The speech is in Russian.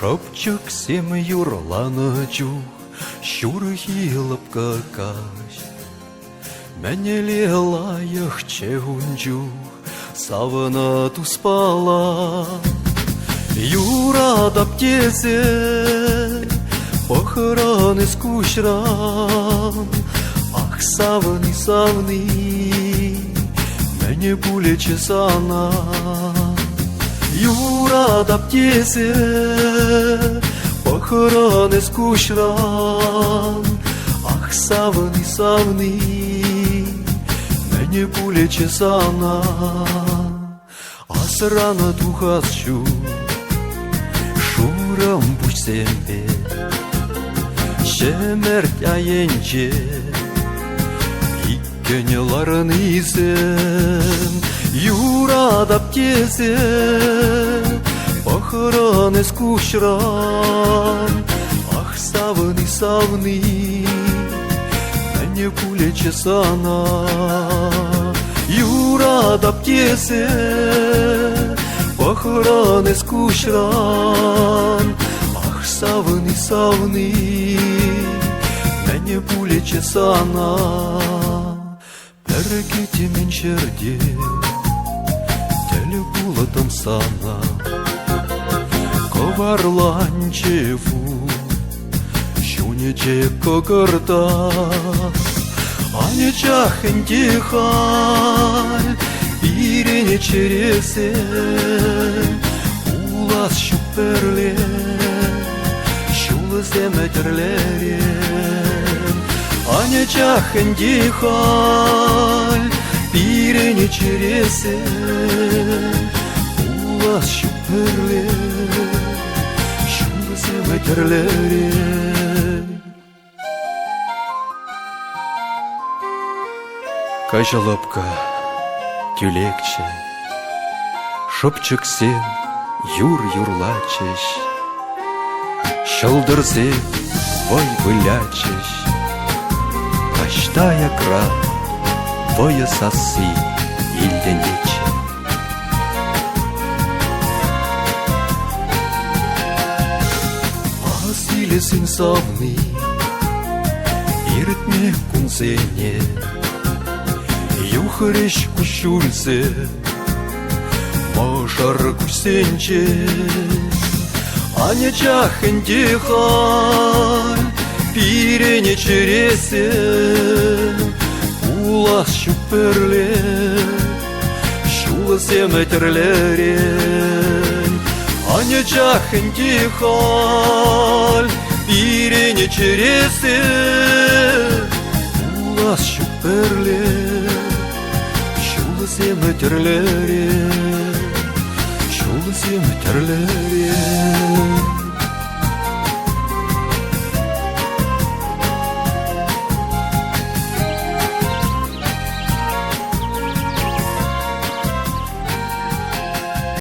Шопчик сем юрланычу, щурхи лапка каш. Мәнеле лайық чегунчу, савына туспала. Юра таптезе, похорон искушран. Ах, савны, савны, мәне пулече сана. Юра таптезе, похорон искушран. Ах, савны, савны, мәне пулече сана. Асрана тухасчу, шурам пучсембе, шемерть аенче, иккенеларын изем. Юра таптезе, похорон искушран. Ах, савны, савны, мәне пулече сана. Юра таптезе, похорон искушран. Ах, савны, савны, мәне пулече сана. Пәркете мен жерде, телі булатым сана. Коварланчеву, шунече кокырта. Ане чахын тихаль, ирене чересе. Улас шуперле, шулы земетерлере. Ане чахын тихаль, ирене чересе. Улас шуперле, шулы земетерлере. Кайжалапка тюлекче, шопчик сен юр-юрлачеш, шылдырзе вой вылячеш, каштая крат твоя сасы илденече. Асилесин савны, иртме кунсене. Юхреш кущульзе, машар кусенче. Аня чахын тихаль, пирене чересе. Улас шуперле, шулы земетерлерен. Аня чахын тихаль, пирене чересе. Улас шуперле, земетерлере, шулы земетерлере.